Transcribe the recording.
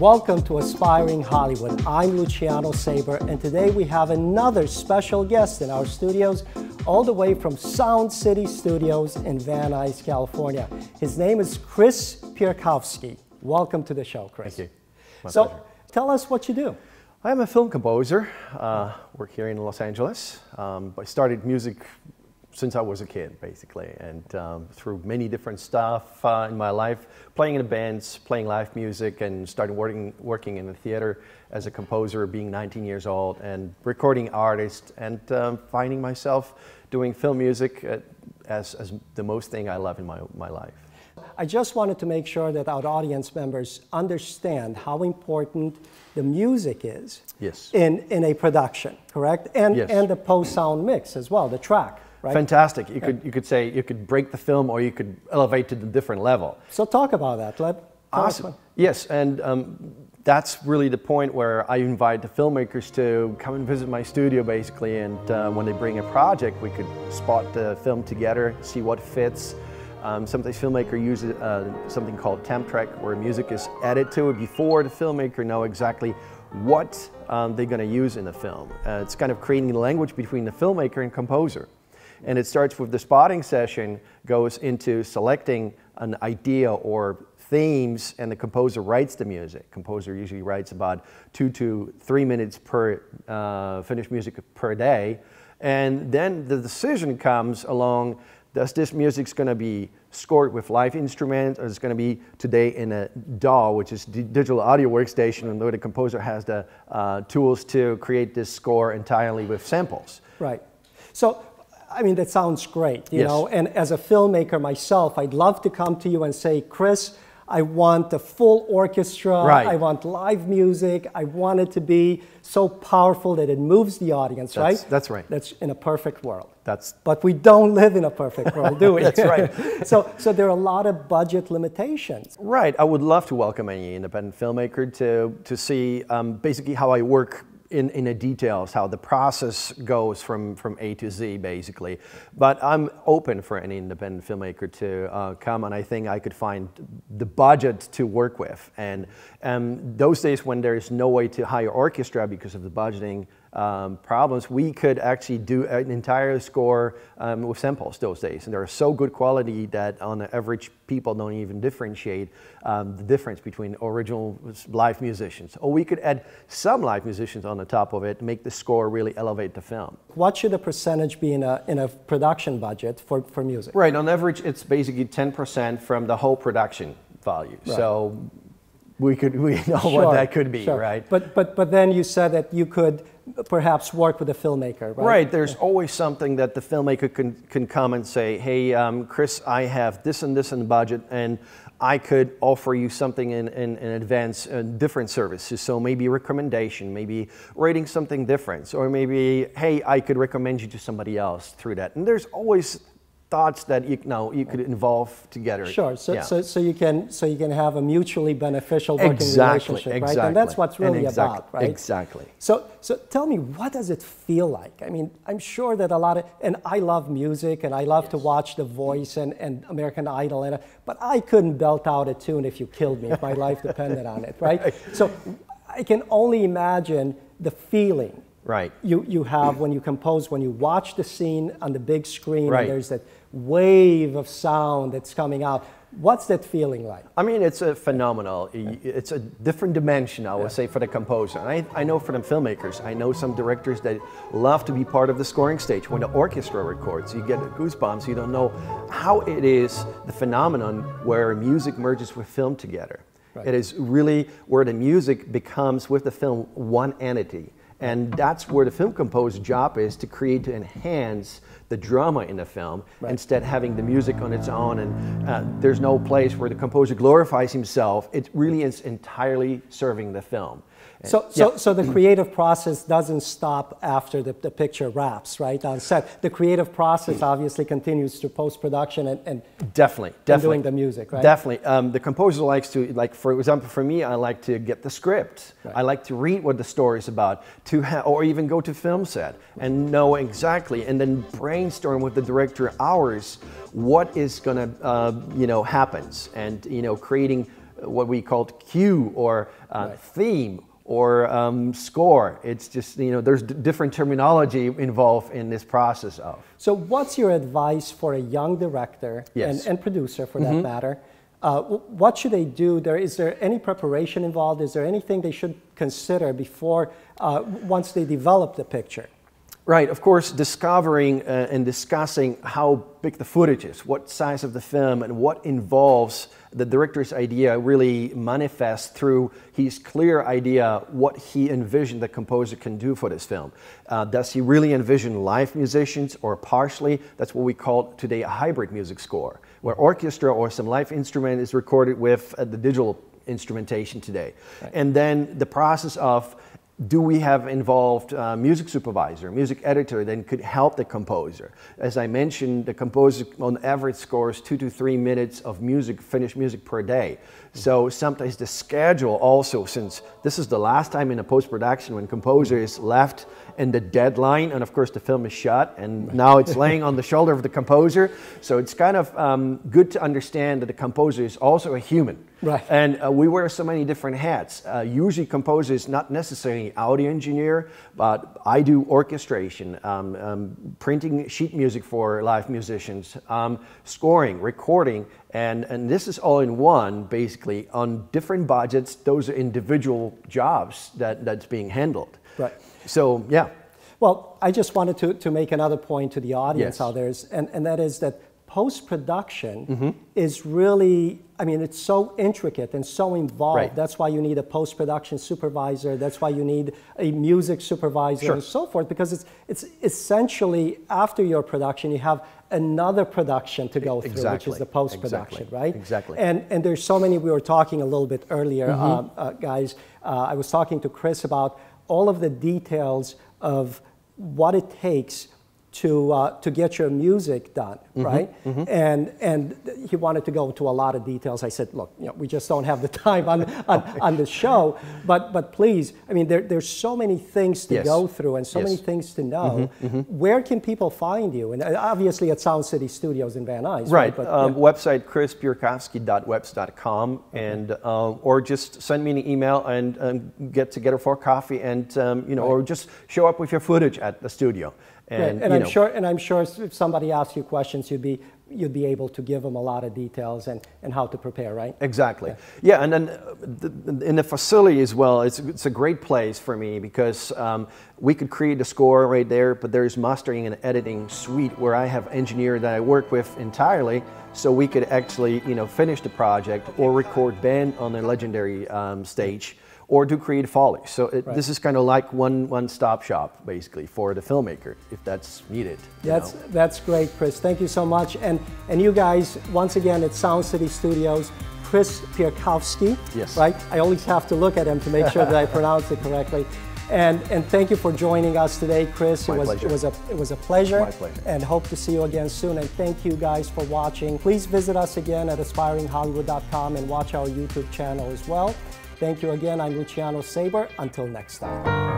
Welcome to Aspiring Hollywood. I'm Luciano Saber, and today we have another special guest in our studios, all the way from Sound City Studios in Van Nuys, California. His name is Chris Piorkowski. Welcome to the show, Chris. Thank you. My pleasure. Tell us what you do. I'm a film composer. Work here in Los Angeles. I started music since I was a kid, basically, and through many different stuff in my life, playing in bands, playing live music, and started working in the theater as a composer, being 19 years old, and recording artist, and finding myself doing film music as the most thing I love in my life. I just wanted to make sure that our audience members understand how important the music is in a production, correct? And the post-sound mix as well, the track. Right? Fantastic. You could say you could break the film, or you could elevate to a different level. So talk about that. Awesome. Yes, and that's really the point where I invite the filmmakers to come and visit my studio, basically. And when they bring a project, we could spot the film together, see what fits. Sometimes filmmaker uses something called temp track, where music is added to it before the filmmaker know exactly what they're going to use in the film. It's kind of creating a language between the filmmaker and composer. And it starts with the spotting session, goes into selecting an idea or themes, and the composer writes the music. Composer usually writes about 2 to 3 minutes per finished music per day. And then the decision comes along, does this music's going to be scored with live instruments, or is it going to be today in a DAW, which is digital audio workstation, and where the composer has the tools to create this score entirely with samples. Right. So, I mean, that sounds great, you know, and as a filmmaker myself, I'd love to come to you and say, Chris, I want the full orchestra, I want live music, I want it to be so powerful that it moves the audience, right? That's right. That's in a perfect world. But we don't live in a perfect world, do we? That's right. So there are a lot of budget limitations. Right. I would love to welcome any independent filmmaker to see basically how I work in the details, how the process goes from A to Z, basically. But I'm open for any independent filmmaker to come, and I think I could find the budget to work with. And those days when there is no way to hire orchestra because of the budgeting problems, we could actually do an entire score with samples those days. And they're so good quality that on average people don't even differentiate the difference between original live musicians. Or we could add some live musicians on the top of it to make the score really elevate the film. What should the percentage be in a production budget for music? Right, on average it's basically 10% from the whole production value. Right. So we know what that could be, right? But then you said that you could perhaps work with a filmmaker, right? Right, there's always something that the filmmaker can come and say, hey, Chris, I have this and this in the budget, and I could offer you something in advance, different services. So maybe recommendation, maybe rating something different, or maybe, hey, I could recommend you to somebody else through that. And there's always thoughts that you could involve together. Sure. So you can have a mutually beneficial working relationship, right? And that's what's really about, right? Exactly. So tell me, what does it feel like? I mean, I'm sure that a lot of, and I love music, and I love to watch The Voice and American Idol, but I couldn't belt out a tune if you killed me, if my life depended on it, right? So I can only imagine the feeling you have when you compose, when you watch the scene on the big screen, and there's that wave of sound that's coming out. What's that feeling like? I mean, it's a phenomenal. It's a different dimension, I would say, for the composer. And I know for the filmmakers, I know some directors that love to be part of the scoring stage. When the orchestra records, you get goosebumps. You don't know how it is, the phenomenon where music merges with film together. Right. It is really where the music becomes, with the film, one entity. And that's where the film composer's job is, to create, to enhance the drama in the film, instead having the music on its own, and there's no place where the composer glorifies himself. It really is entirely serving the film. So the creative process doesn't stop after the picture wraps, right, on set. The creative process obviously continues to post-production and definitely doing the music, right? Definitely. The composer likes to, like, for example, for me, I like to get the script. Right. I like to read what the story is about, or even go to film set and know exactly, and then brainstorm with the director hours what is going to, happens, and creating what we called cue or theme or score. It's just, there's different terminology involved in this process of. So what's your advice for a young director and producer for that matter? What should they do? Is there any preparation involved? Is there anything they should consider before, once they develop the picture? Right, of course, discovering and discussing how big the footage is, what size of the film, and what involves the director's idea really manifests through his clear idea what he envisioned the composer can do for this film. Does he really envision live musicians or partially? That's what we call today a hybrid music score, where orchestra or some live instrument is recorded with the digital instrumentation today. Right. And then the process of do we have involved music supervisor, music editor that could help the composer? As I mentioned, the composer on average scores 2 to 3 minutes of music, finished music per day. So sometimes the schedule also, since this is the last time in a post-production when composer is left in the deadline, and of course the film is shot, and now it's laying on the shoulder of the composer. So it's kind of good to understand that the composer is also a human. Right. And we wear so many different hats. Usually composer is not necessarily audio engineer, but I do orchestration, printing sheet music for live musicians, scoring, recording, and this is all in one, basically, on different budgets. Those are individual jobs that's being handled. Right. So, yeah. Well, I just wanted to make another point to the audience out there, and that is that post-production is really, I mean, it's so intricate and so involved. Right. That's why you need a post-production supervisor. That's why you need a music supervisor and so forth, because it's essentially after your production, you have another production to go through, which is the post-production, right? Exactly. And there's so many, we were talking a little bit earlier, guys, I was talking to Chris about all of the details of what it takes to get your music done, right? And he wanted to go into a lot of details. I said, look, we just don't have the time on the show, but please, I mean, there's so many things to go through and so many things to know. Where can people find you? And obviously at Sound City Studios in Van Nuys, right? But, website chrispiorkowski.webs.com, and or just send me an email and get together for coffee, and or just show up with your footage at the studio. And, I'm sure if somebody asks you questions, you'd be able to give them a lot of details and how to prepare, right? Exactly. Yeah, and then in the facility as well, it's a great place for me because we could create a score right there, but there's mastering and editing suite where I have engineer that I work with entirely, so we could actually finish the project or record band on a legendary stage, or do creative foley. So this is kind of like one-stop shop, basically, for the filmmaker, if that's needed. That's great, Chris. Thank you so much. And you guys, once again, at Sound City Studios, Chris Piorkowski, right? I always have to look at him to make sure that I pronounce it correctly. And thank you for joining us today, Chris. It was a pleasure. My pleasure. And hope to see you again soon. And thank you guys for watching. Please visit us again at aspiringhollywood.com and watch our YouTube channel as well. Thank you again. I'm Luciano Saber. Until next time.